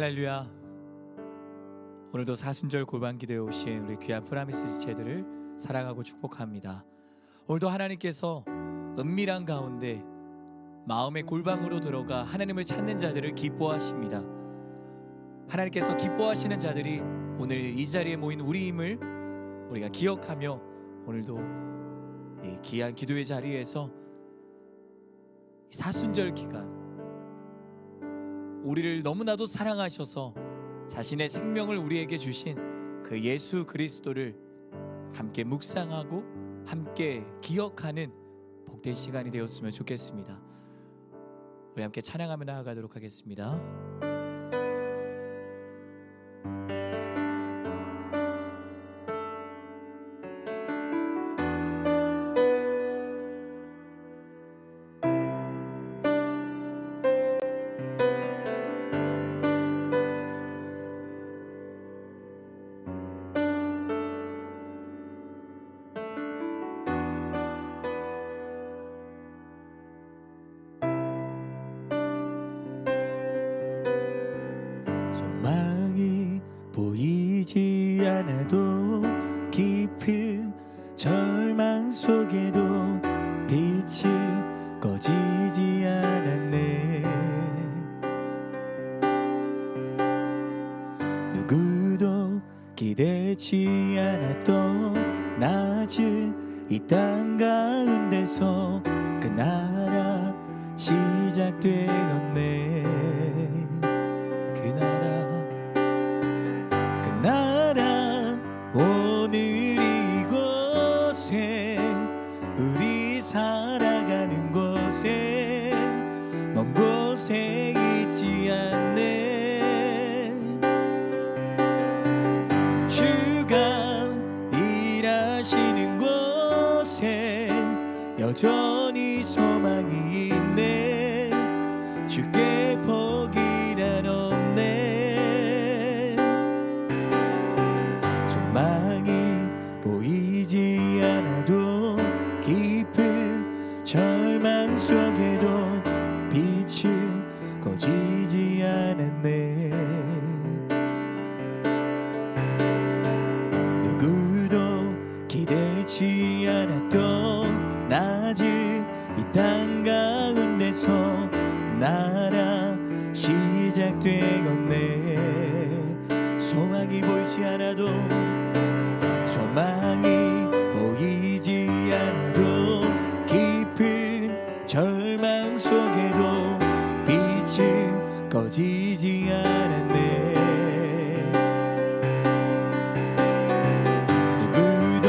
할렐루야. 오늘도 사순절 골방 기도에 오신 우리 귀한 프라미스 지체들을 사랑하고 축복합니다. 오늘도 하나님께서 은밀한 가운데 마음의 골방으로 들어가 하나님을 찾는 자들을 기뻐하십니다. 하나님께서 기뻐하시는 자들이 오늘 이 자리에 모인 우리임을 우리가 기억하며 오늘도 이 귀한 기도의 자리에서 사순절 기간 우리를 너무나도 사랑하셔서 자신의 생명을 우리에게 주신 그 예수 그리스도를 함께 묵상하고 함께 기억하는 복된 시간이 되었으면 좋겠습니다. 우리 함께 찬양하며 나아가도록 하겠습니다. 소망이 보이지 않아도 깊은 절망 속에도 빛이 꺼지지 않았네. 누구도 기대치 않았던 낮은 이 땅 가운데서 그 나라 시작되었네. 그 나라 오늘 이곳에 우리 살아가는 곳에 먼 곳에 있지 않네. 주가 일하시는 곳에 여전히 소망이 있네. 주께 포기란 없네. 소망이 보이지 않아도 깊은 절망 속에도 빛이 꺼지지 않았네. 누구도 기대치 않았던 낮은 이 땅 가운데서 나라 시작되었네. 소망이 보이지 않아도 소망이 보이지 않아도 깊은 절망 속에도 빛이 꺼지지 않았네. 누구도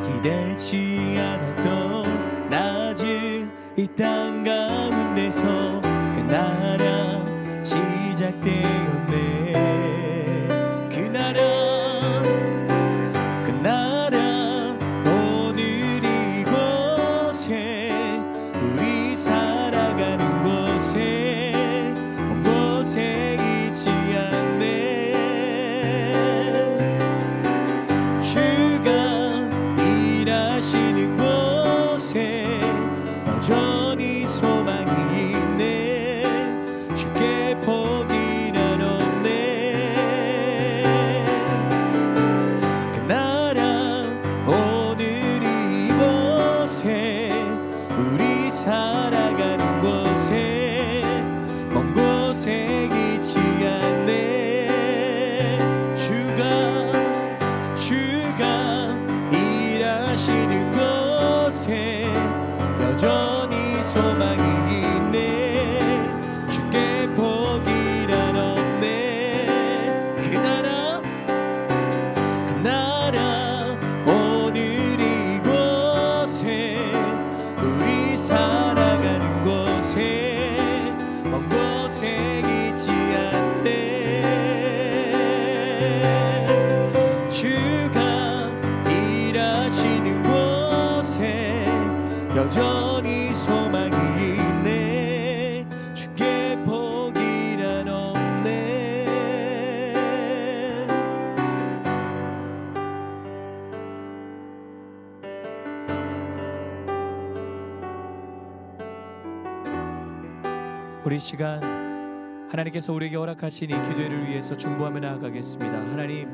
기대치 않았던 낮은 이 땅 가운데서 그 나라 시작되었네. 그 나라 오늘 이곳에 우리 살아가는 곳에 먼 곳에 있지 않네. 주가 일하시는 곳에 여전히 소망이 있네. 주께 포기란 없네. 그 나라 오늘 이곳에 우리 살아가는 곳에 먼 곳에 있지 않네. 주가 일하시는 곳에 여전히 소망이 있네. 주께 포기란 없네. 그 나라 오늘 이곳에 우리 살아가는 곳에 먼 곳에 있지 않네. 주가 일하시는 곳에 여전히 소망이 있네. 주께 포기란 없네. 우리 시간 하나님께서 우리에게 허락하신 이 기도회를 위해서 중보하며 나아가겠습니다. 하나님,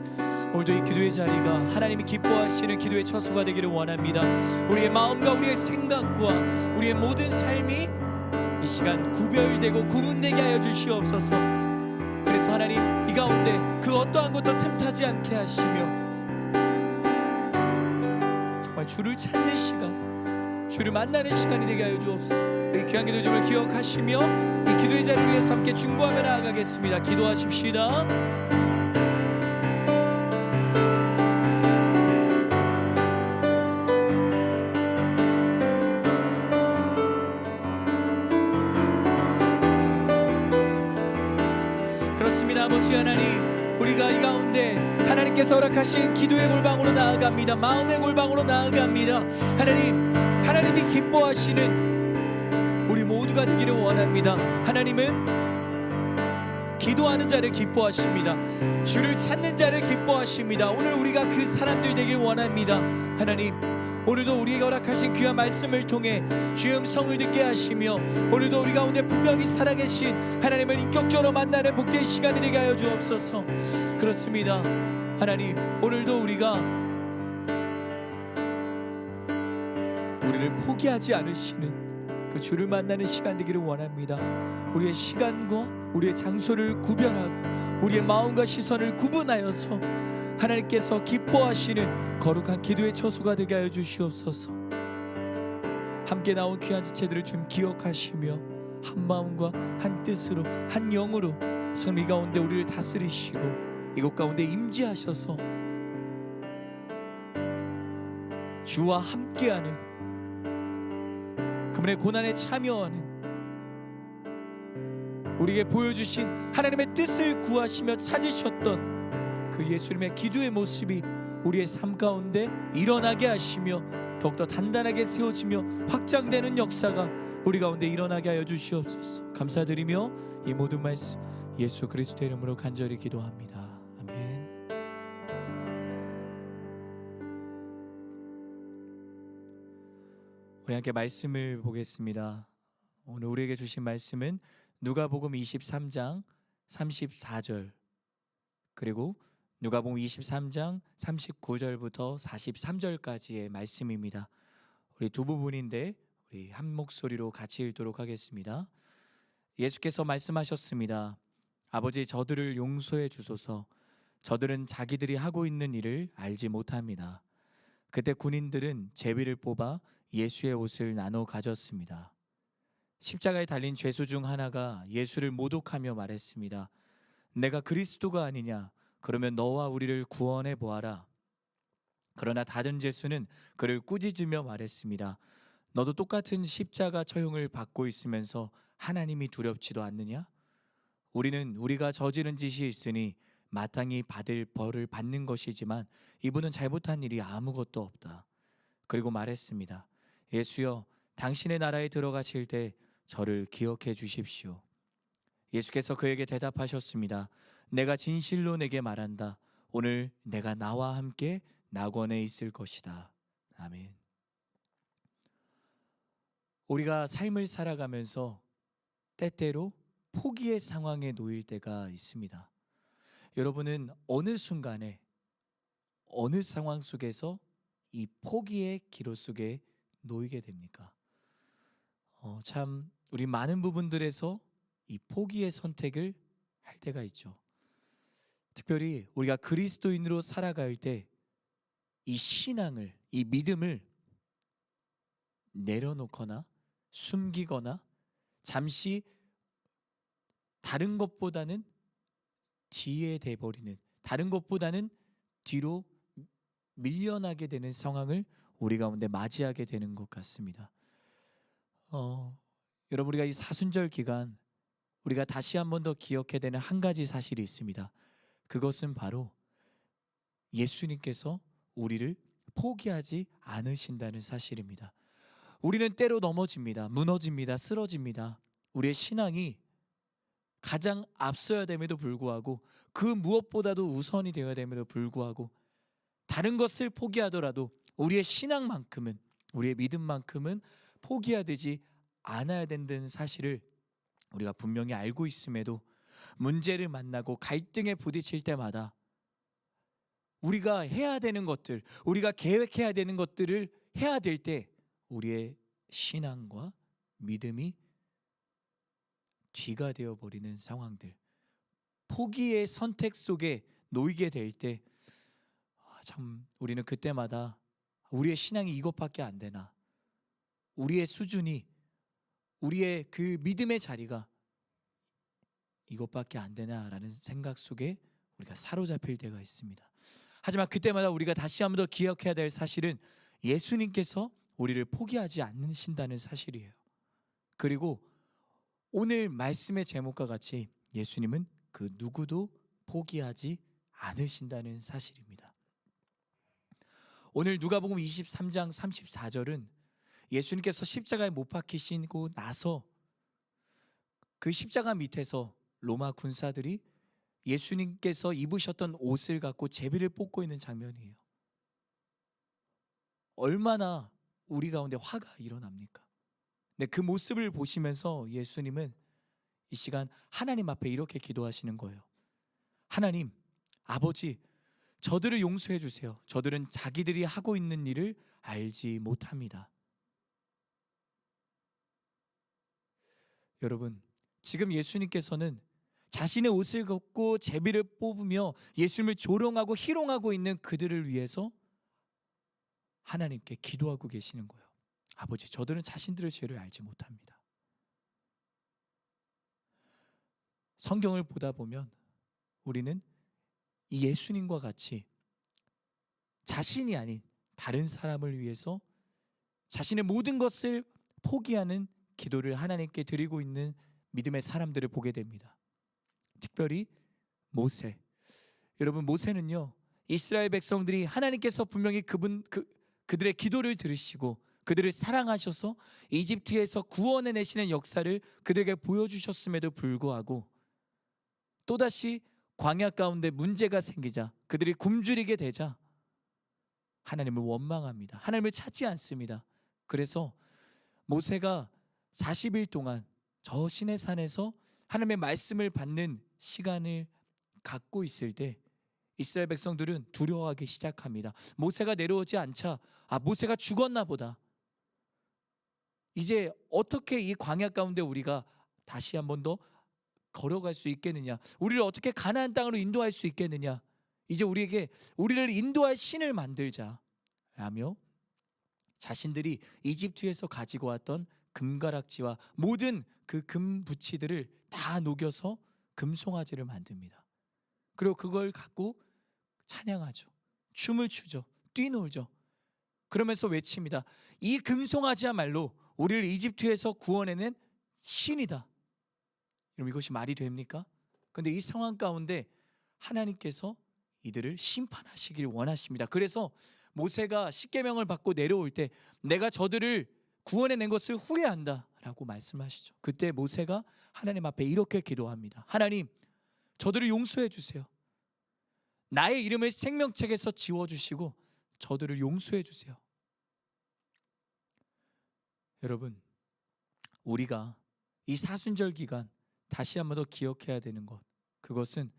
오늘도 이 기도의 자리가 하나님이 기뻐하시는 기도의 처소가 되기를 원합니다. 우리의 마음과 우리의 생각과 우리의 모든 삶이 이 시간 구별되고 구분되게 하여 주시옵소서. 그래서 하나님, 이 가운데 그 어떠한 것도 틈타지 않게 하시며 정말 주를 찾는 시간, 주를 만나는 시간이 되게 하여 주옵소서. 이 귀한 기도 점을 기억하시며 이 기도의 자리를 위해서 함께 중보하며 나아가겠습니다. 기도하십시다. 그렇습니다. 아버지 하나님, 우리가 이 가운데 하나님께서 허락하신 기도의 골방으로 나아갑니다. 마음의 골방으로 나아갑니다. 하나님이 기뻐하시는 우리 모두가 되기를 원합니다. 하나님은 기도하는 자를 기뻐하십니다. 주를 찾는 자를 기뻐하십니다. 오늘 우리가 그 사람들 되길 원합니다. 하나님, 오늘도 우리에게 허락하신 귀한 말씀을 통해 주의 음성을 듣게 하시며 오늘도 우리 가운데 분명히 살아계신 하나님을 인격적으로 만나는 복된 시간이 되게 하여 주옵소서. 그렇습니다. 하나님, 오늘도 우리가 우리를 포기하지 않으시는 그 주를 만나는 시간 되기를 원합니다. 우리의 시간과 우리의 장소를 구별하고 우리의 마음과 시선을 구분하여서 하나님께서 기뻐하시는 거룩한 기도의 처소가 되게 하여 주시옵소서. 함께 나온 귀한 지체들을 좀 기억하시며 한 마음과 한 뜻으로 한 영으로 성리 가운데 우리를 다스리시고 이곳 가운데 임재하셔서 주와 함께하는 그분의 고난에 참여하는 우리에게 보여주신 하나님의 뜻을 구하시며 찾으셨던 그 예수님의 기도의 모습이 우리의 삶 가운데 일어나게 하시며 더욱더 단단하게 세워지며 확장되는 역사가 우리 가운데 일어나게 하여 주시옵소서. 감사드리며 이 모든 말씀 예수 그리스도의 이름으로 간절히 기도합니다. 아멘. 우리 함께 말씀을 보겠습니다. 오늘 우리에게 주신 말씀은 누가복음 23장 34절 그리고 누가복음 23장 39절부터 43절까지의 말씀입니다. 우리 두 부분인데 우리 한 목소리로 같이 읽도록 하겠습니다. 예수께서 말씀하셨습니다. 아버지, 저들을 용서해 주소서. 저들은 자기들이 하고 있는 일을 알지 못합니다. 그때 군인들은 제비를 뽑아 예수의 옷을 나눠 가졌습니다. 십자가에 달린 죄수 중 하나가 예수를 모독하며 말했습니다. 내가 그리스도가 아니냐? 그러면 너와 우리를 구원해 보아라. 그러나 다른 죄수는 그를 꾸짖으며 말했습니다. 너도 똑같은 십자가 처형을 받고 있으면서 하나님이 두렵지도 않느냐? 우리는 우리가 저지른 짓이 있으니 마땅히 받을 벌을 받는 것이지만 이분은 잘못한 일이 아무것도 없다. 그리고 말했습니다. 예수여, 당신의 나라에 들어가실 때 저를 기억해 주십시오. 예수께서 그에게 대답하셨습니다. 내가 진실로 내게 말한다. 오늘 내가 나와 함께 낙원에 있을 것이다. 아멘. 우리가 삶을 살아가면서 때때로 포기의 상황에 놓일 때가 있습니다. 여러분은 어느 순간에 어느 상황 속에서 이 포기의 기로 속에 놓이게 됩니까? 참 우리 많은 부분들에서 이 포기의 선택을 할 때가 있죠. 특별히 우리가 그리스도인으로 살아갈 때 이 신앙을, 이 믿음을 내려놓거나 숨기거나 잠시 다른 것보다는 뒤에 돼버리는, 다른 것보다는 뒤로 밀려나게 되는 상황을 우리 가운데 맞이하게 되는 것 같습니다. 여러분, 우리가 이 사순절 기간 우리가 다시 한 번 더 기억해야 되는 한 가지 사실이 있습니다. 그것은 바로 예수님께서 우리를 포기하지 않으신다는 사실입니다. 우리는 때로 넘어집니다. 무너집니다. 쓰러집니다. 우리의 신앙이 가장 앞서야 됨에도 불구하고 그 무엇보다도 우선이 되어야 됨에도 불구하고 다른 것을 포기하더라도 우리의 신앙만큼은, 우리의 믿음만큼은 포기해야 되지 않아야 된다는 사실을 우리가 분명히 알고 있음에도 문제를 만나고 갈등에 부딪힐 때마다 우리가 해야 되는 것들, 우리가 계획해야 되는 것들을 해야 될 때 우리의 신앙과 믿음이 뒤가 되어버리는 상황들, 포기의 선택 속에 놓이게 될 때 참 우리는 그때마다 우리의 신앙이 이것밖에 안 되나, 우리의 수준이, 우리의 그 믿음의 자리가 이것밖에 안 되나라는 생각 속에 우리가 사로잡힐 때가 있습니다. 하지만 그때마다 우리가 다시 한번 더 기억해야 될 사실은 예수님께서 우리를 포기하지 않으신다는 사실이에요. 그리고 오늘 말씀의 제목과 같이 예수님은 그 누구도 포기하지 않으신다는 사실입니다. 오늘 누가복음 23장 34절은 예수님께서 십자가에 못 박히시고 나서 그 십자가 밑에서 로마 군사들이 예수님께서 입으셨던 옷을 갖고 제비를 뽑고 있는 장면이에요. 얼마나 우리 가운데 화가 일어납니까? 근데 그 모습을 보시면서 예수님은 이 시간 하나님 앞에 이렇게 기도하시는 거예요. 하나님, 아버지, 저들을 용서해 주세요. 저들은 자기들이 하고 있는 일을 알지 못합니다. 여러분, 지금 예수님께서는 자신의 옷을 걷고 제비를 뽑으며 예수님을 조롱하고 희롱하고 있는 그들을 위해서 하나님께 기도하고 계시는 거예요. 아버지, 저들은 자신들의 죄를 알지 못합니다. 성경을 보다 보면 우리는 이 예수님과 같이 자신이 아닌 다른 사람을 위해서 자신의 모든 것을 포기하는 기도를 하나님께 드리고 있는 믿음의 사람들을 보게 됩니다. 특별히 모세. 여러분, 모세는요, 이스라엘 백성들이 하나님께서 분명히 그들의 기도를 들으시고 그들을 사랑하셔서 이집트에서 구원해내시는 역사를 그들에게 보여주셨음에도 불구하고 또다시 광야 가운데 문제가 생기자, 그들이 굶주리게 되자 하나님을 원망합니다. 하나님을 찾지 않습니다. 그래서 모세가 40일 동안 저 시내산에서 하나님의 말씀을 받는 시간을 갖고 있을 때 이스라엘 백성들은 두려워하기 시작합니다. 모세가 내려오지 않자 모세가 죽었나 보다. 이제 어떻게 이 광야 가운데 우리가 다시 한 번 더 걸어갈 수 있겠느냐, 우리를 어떻게 가나안 땅으로 인도할 수 있겠느냐, 이제 우리를 인도할 신을 만들자 라며 자신들이 이집트에서 가지고 왔던 금가락지와 모든 그 금부치들을 다 녹여서 금송아지를 만듭니다. 그리고 그걸 갖고 찬양하죠. 춤을 추죠. 뛰놀죠. 그러면서 외칩니다. 이 금송아지야말로 우리를 이집트에서 구원해낸 신이다. 여러분, 이것이 말이 됩니까? 그런데 이 상황 가운데 하나님께서 이들을 심판하시길 원하십니다. 그래서 모세가 십계명을 받고 내려올 때 내가 저들을 구원해낸 것을 후회한다 라고 말씀하시죠. 그때 모세가 하나님 앞에 이렇게 기도합니다. 하나님, 저들을 용서해 주세요. 나의 이름을 생명책에서 지워주시고 저들을 용서해 주세요. 여러분, 우리가 이 사순절 기간 다시 한 번 더 기억해야 되는 것, 그것은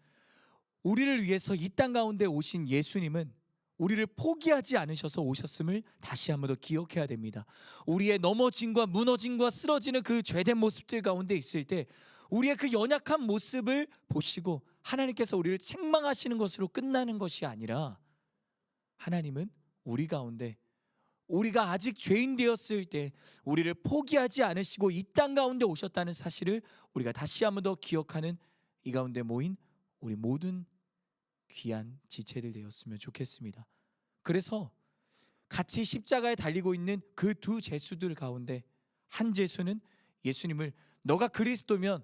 우리를 위해서 이 땅 가운데 오신 예수님은 우리를 포기하지 않으셔서 오셨음을 다시 한 번 더 기억해야 됩니다. 우리의 넘어짐과 무너짐과 쓰러지는 그 죄된 모습들 가운데 있을 때 우리의 그 연약한 모습을 보시고 하나님께서 우리를 책망하시는 것으로 끝나는 것이 아니라 하나님은 우리 가운데 우리가 아직 죄인 되었을 때 우리를 포기하지 않으시고 이 땅 가운데 오셨다는 사실을 우리가 다시 한 번 더 기억하는 이 가운데 모인 우리 모든 귀한 지체들 되었으면 좋겠습니다. 그래서 같이 십자가에 달리고 있는 그 두 제수들 가운데 한 제수는 예수님을 너가 그리스도면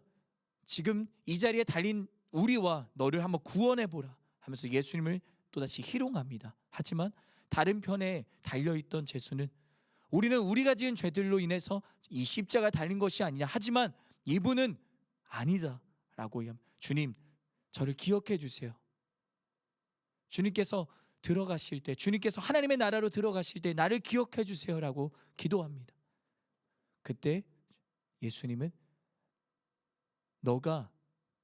지금 이 자리에 달린 우리와 너를 한번 구원해보라 하면서 예수님을 또다시 희롱합니다. 하지만 다른 편에 달려있던 제수는 우리는 우리가 지은 죄들로 인해서 이 십자가에 달린 것이 아니냐, 하지만 이분은 아니다 라고 주님, 저를 기억해 주세요. 주님께서 들어가실 때, 주님께서 하나님의 나라로 들어가실 때 나를 기억해 주세요 라고 기도합니다. 그때 예수님은 너가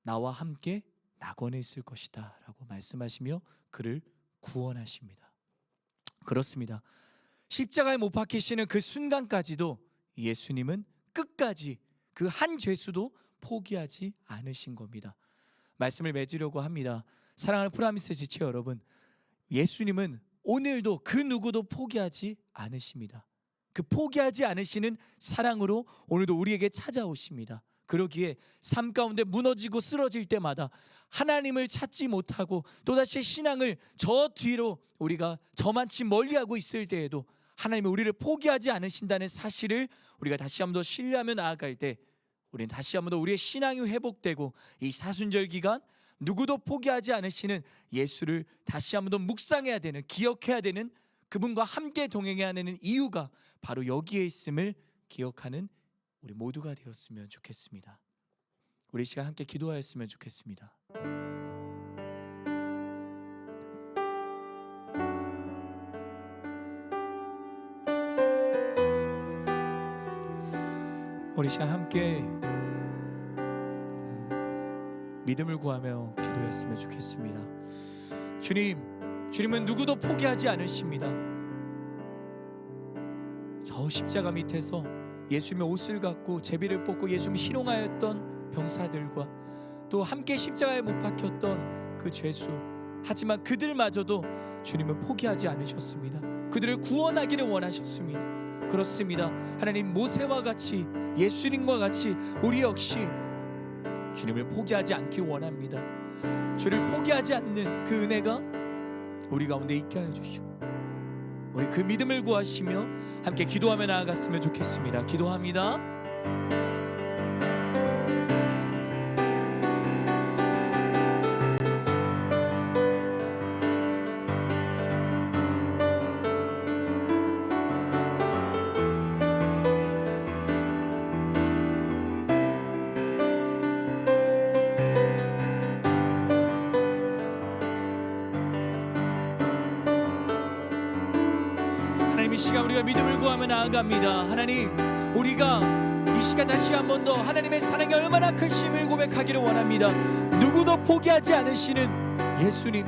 나와 함께 낙원에 있을 것이다 라고 말씀하시며 그를 구원하십니다. 그렇습니다. 십자가에 못 박히시는 그 순간까지도 예수님은 끝까지 그 한 죄수도 포기하지 않으신 겁니다. 말씀을 맺으려고 합니다. 사랑하는 프라미스 지체 여러분, 예수님은 오늘도 그 누구도 포기하지 않으십니다. 그 포기하지 않으시는 사랑으로 오늘도 우리에게 찾아오십니다. 그러기에 삶 가운데 무너지고 쓰러질 때마다 하나님을 찾지 못하고 또다시 신앙을 저 뒤로 우리가 저만치 멀리하고 있을 때에도 하나님은 우리를 포기하지 않으신다는 사실을 우리가 다시 한번 더 신뢰하며 나아갈 때 우리는 다시 한번 더 우리의 신앙이 회복되고 이 사순절 기간 누구도 포기하지 않으시는 예수를 다시 한번 더 묵상해야 되는, 기억해야 되는, 그분과 함께 동행해야 되는 이유가 바로 여기에 있음을 기억하는 우리 모두가 되었으면 좋겠습니다. 우리 시간 함께 기도하였으면 좋겠습니다. 우리 시간 함께 믿음을 구하며 기도했으면 좋겠습니다. 주님은 누구도 포기하지 않으십니다. 저 십자가 밑에서 예수님의 옷을 갖고 제비를 뽑고 예수님을 희롱하였던 병사들과 또 함께 십자가에 못 박혔던 그 죄수, 하지만 그들마저도 주님은 포기하지 않으셨습니다. 그들을 구원하기를 원하셨습니다. 그렇습니다. 하나님, 모세와 같이 예수님과 같이 우리 역시 주님을 포기하지 않길 원합니다. 주를 포기하지 않는 그 은혜가 우리 가운데 있게 하여 주시고 우리 그 믿음을 구하시며 함께 기도하며 나아갔으면 좋겠습니다. 기도합니다. 하나님, 이 시간 우리가 믿음을 구하며 나아갑니다. 하나님, 우리가 이 시간 다시 한 번 더 하나님의 사랑이 얼마나 크심을 고백하기를 원합니다. 누구도 포기하지 않으시는 예수님,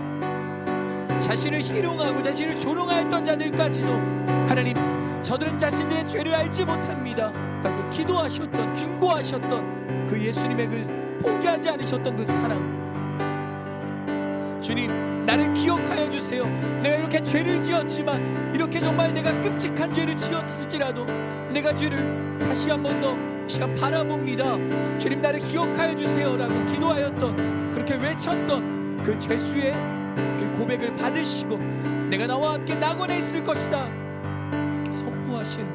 자신을 희롱하고 자신을 조롱하였던 자들까지도 하나님, 저들은 자신들의 죄를 알지 못합니다 라고 기도하셨던, 중보하셨던 그 예수님의 그 포기하지 않으셨던 그 사랑, 주님, 나를 기억하여 주세요. 내가 이렇게 죄를 지었지만, 이렇게 정말 내가 끔찍한 죄를 지었을지라도 내가 죄를 다시 한 번 더 시간 바라봅니다. 주님, 나를 기억하여 주세요 라고 기도하였던, 그렇게 외쳤던 그 죄수의 그 고백을 받으시고 내가 나와 함께 낙원에 있을 것이다 이렇게 선포하신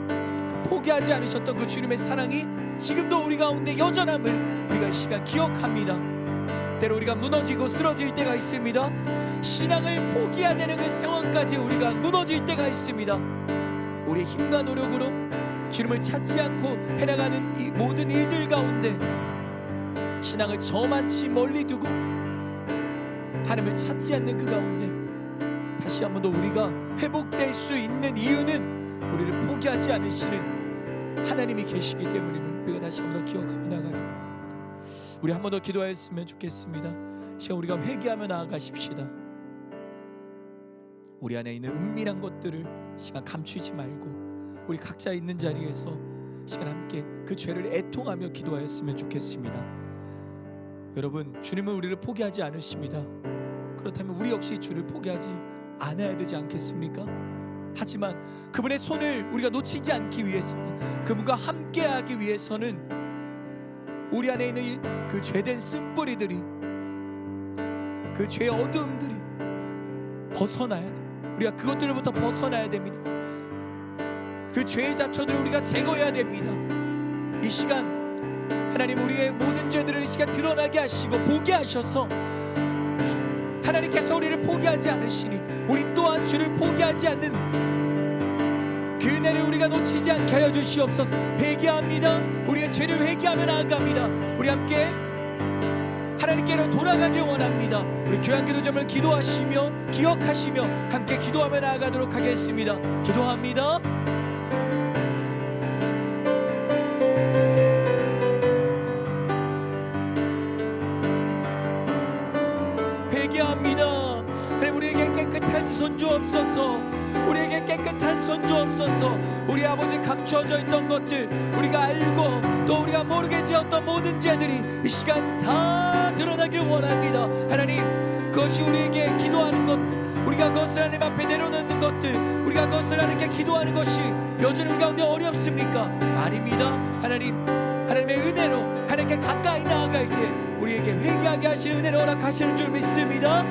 그 포기하지 않으셨던 그 주님의 사랑이 지금도 우리 가운데 여전함을 우리가 이 시간 기억합니다. 때로 우리가 무너지고 쓰러질 때가 있습니다. 신앙을 포기해야 되는 그 상황까지 우리가 무너질 때가 있습니다. 우리의 힘과 노력으로 주님을 찾지 않고 해나가는 이 모든 일들 가운데 신앙을 저만치 멀리 두고 하나님을 찾지 않는 그 가운데 다시 한 번 더 우리가 회복될 수 있는 이유는 우리를 포기하지 않으시는 하나님이 계시기 때문임을 우리가 다시 한 번 더 기억하며 나가기를 원합니다. 우리 한 번 더 기도하였으면 좋겠습니다. 시간 우리가 회개하며 나아가십시다. 우리 안에 있는 은밀한 것들을 시간 감추지 말고 우리 각자 있는 자리에서 시간 함께 그 죄를 애통하며 기도하였으면 좋겠습니다. 여러분, 주님은 우리를 포기하지 않으십니다. 그렇다면 우리 역시 주를 포기하지 않아야 되지 않겠습니까? 하지만 그분의 손을 우리가 놓치지 않기 위해서는, 그분과 함께하기 위해서는 우리 안에 있는 그 죄된 쓴뿌리들이, 그 죄의 어두움들이 벗어나야 됩니다. 우리가 그것들로부터 벗어나야 됩니다. 그 죄의 잡초들을 우리가 제거해야 됩니다. 이 시간 하나님, 우리의 모든 죄들을 이 시간 드러나게 하시고 보게 하셔서 하나님께서 우리를 포기하지 않으시니 우리 또한 주를 포기하지 않는 그 은혜를 우리가 놓치지 않게 하여 주시옵소서. 회개합니다. 우리의 죄를 회개하며 나아갑니다. 우리 함께 하나님께로 돌아가길 원합니다. 우리 교양기도점을 기도하시며 기억하시며 함께 기도하며 나아가도록 하겠습니다. 기도합니다. 주옵소서. 우리에게 깨끗한 손 주옵소서. 우리 아버지 감춰져 있던 것들, 우리가 알고 또 우리가 모르게 지었던 모든 죄들이 이 시간 다 드러나길 원합니다. 하나님, 그것이 우리에게 기도하는 것들, 우리가 그것을 하나님 앞에 내려놓는 것들, 우리가 그것을 하나님께 기도하는 것이 여전히 우리 가운데 어렵습니까? 아닙니다. 하나님의 은혜로 하나님께 가까이 나아갈 때 우리에게 회개하게 하시는 은혜를 허락하시는 줄 믿습니다.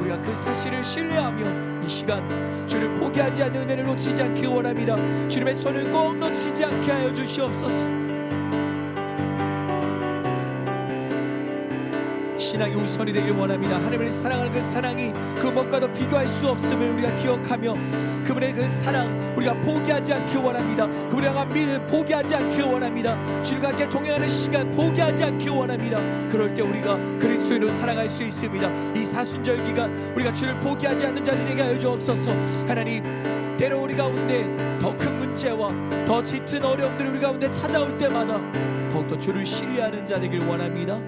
우리가 그 사실을 신뢰하며 이 시간 주를 포기하지 않는 은혜를 놓치지 않기 원합니다. 주님의 손을 꼭 놓치지 않게 하여 주시옵소서. 신앙이 우선이 되길 원합니다. 하나님을 사랑하는 그 사랑이 그 무엇과도 비교할 수 없음을 우리가 기억하며 그분의 그 사랑 우리가 포기하지 않길 원합니다. 그분을 향한 믿음 포기하지 않길 원합니다. 주님과 함께 동행하는 시간 포기하지 않길 원합니다. 그럴 때 우리가 그리스도인으로 살아갈 수 있습니다. 이 사순절 기간 우리가 주를 포기하지 않는 자들 되게 하여 주옵소서. 하나님, 때로 우리 가운데 더 큰 문제와 더 짙은 어려움들이 우리 가운데 찾아올 때마다 더욱더 주를 신뢰하는 자 되길 원합니다.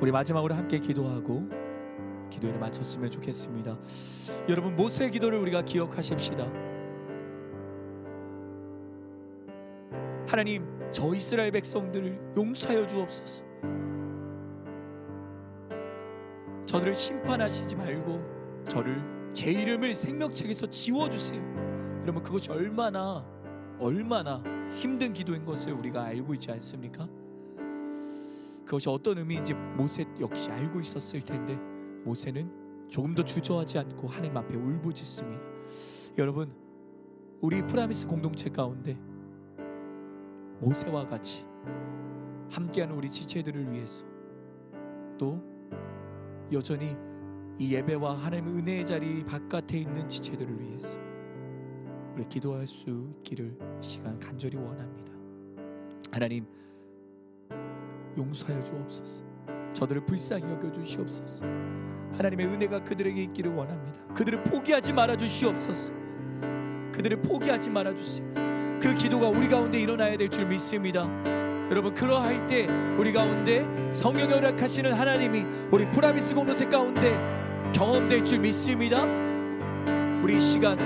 우리 마지막으로 함께 기도하고 기도를 마쳤으면 좋겠습니다. 여러분, 모세의 기도를 우리가 기억하십시다. 하나님, 저 이스라엘 백성들을 용서하여 주옵소서. 저들을 심판하시지 말고 저를, 제 이름을 생명책에서 지워주세요. 여러분, 그것이 얼마나 힘든 기도인 것을 우리가 알고 있지 않습니까? 그것이 어떤 의미인지 모세 역시 알고 있었을 텐데 모세는 조금도 주저하지 않고 하나님 앞에 울부짖습니다. 여러분, 우리 프라미스 공동체 가운데 모세와 같이 함께하는 우리 지체들을 위해서, 또 여전히 이 예배와 하나님의 은혜의 자리 바깥에 있는 지체들을 위해서 우리 기도할 수 있기를 이 시간 간절히 원합니다. 하나님, 용서하여 주옵소서. 저들을 불쌍히 여겨 주시옵소서. 하나님의 은혜가 그들에게 있기를 원합니다. 그들을 포기하지 말아 주시옵소서. 그들을 포기하지 말아 주세요. 그 기도가 우리 가운데 일어나야 될 줄 믿습니다. 여러분, 그러할 때 우리 가운데 성령이 허락하시는 하나님이 우리 프라미스 공동체 가운데 경험될 줄 믿습니다. 우리 이 시간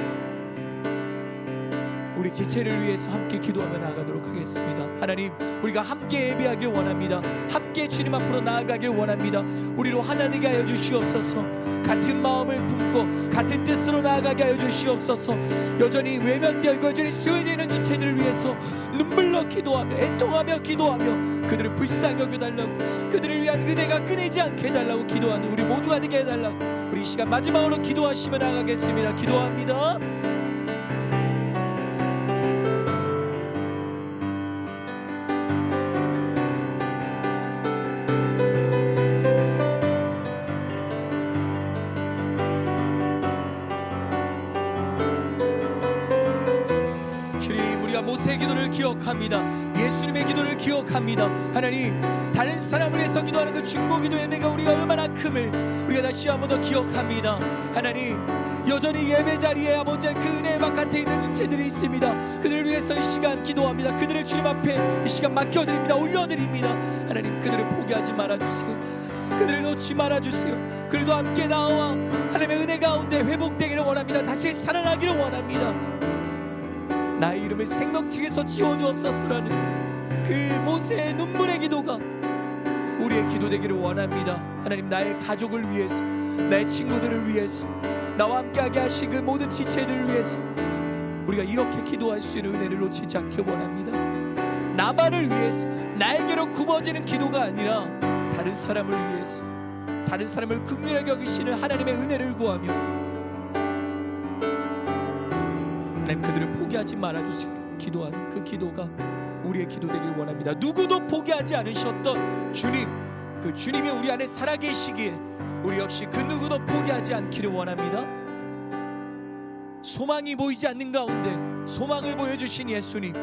우리 지체를 위해서 함께 기도하며 나아가도록 하겠습니다. 하나님, 우리가 함께 예배하길 원합니다. 함께 주님 앞으로 나아가길 원합니다. 우리로 하나 되게 하여 주시옵소서. 같은 마음을 품고 같은 뜻으로 나아가게 하여 주시옵소서. 여전히 외면되고 여전히 소외되는 지체들을 위해서 눈물로 기도하며 애통하며 기도하며 그들을 불쌍히 여겨달라고, 그들을 위한 은혜가 끊이지 않게 해달라고 기도하는 우리 모두가 되게 해달라고, 우리 이 시간 마지막으로 기도하시며 나아가겠습니다. 기도합니다. 모세의 기도를 기억합니다. 예수님의 기도를 기억합니다. 하나님, 다른 사람을 위해서 기도하는 그 중보 기도의 은혜가 우리가 얼마나 큼을 우리가 다시 한번 더 기억합니다. 하나님, 여전히 예배 자리에 아버지의 그 은혜 바깥에 있는 지체들이 있습니다. 그들을 위해서 이 시간 기도합니다. 그들을 주님 앞에 이 시간 맡겨드립니다. 올려드립니다. 하나님, 그들을 포기하지 말아주세요. 그들을 놓지 말아주세요. 그들도 함께 나와 하나님의 은혜 가운데 회복되기를 원합니다. 다시 살아나기를 원합니다. 나의 이름을 생명책에서 지워주옵소서라는 그 모세의 눈물의 기도가 우리의 기도 되기를 원합니다. 하나님, 나의 가족을 위해서, 나의 친구들을 위해서, 나와 함께하게 하신 그 모든 지체들을 위해서 우리가 이렇게 기도할 수 있는 은혜를 놓치지 않기를 원합니다. 나만을 위해서, 나에게로 굽어지는 기도가 아니라 다른 사람을 위해서, 다른 사람을 긍휼하게 여기시는 하나님의 은혜를 구하며 하나님, 그들을 포기하지 말아주세요. 기도하는 그 기도가 우리의 기도 되길 원합니다. 누구도 포기하지 않으셨던 주님, 그 주님이 우리 안에 살아계시기에 우리 역시 그 누구도 포기하지 않기를 원합니다. 소망이 보이지 않는 가운데 소망을 보여주신 예수님,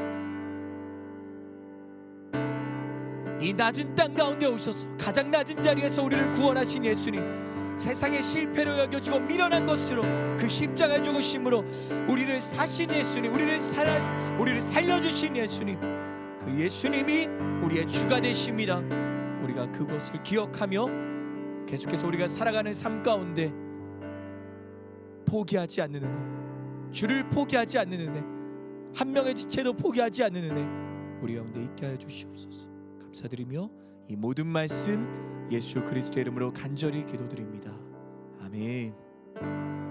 이 낮은 땅 가운데 오셔서 가장 낮은 자리에서 우리를 구원하신 예수님, 세상의 실패로 여겨지고 미련한 것으로 그 십자가 죽으심으로 우리를 사신 예수님, 우리를 살려주신 예수님, 그 예수님이 우리의 주가 되십니다. 우리가 그것을 기억하며 계속해서 우리가 살아가는 삶 가운데 포기하지 않는 은혜, 주를 포기하지 않는 은혜, 한 명의 지체도 포기하지 않는 은혜 우리 가운데 있게 하여 주시옵소서. 감사드리며 이 모든 말씀 예수 그리스도의 이름으로 간절히 기도드립니다. 아멘.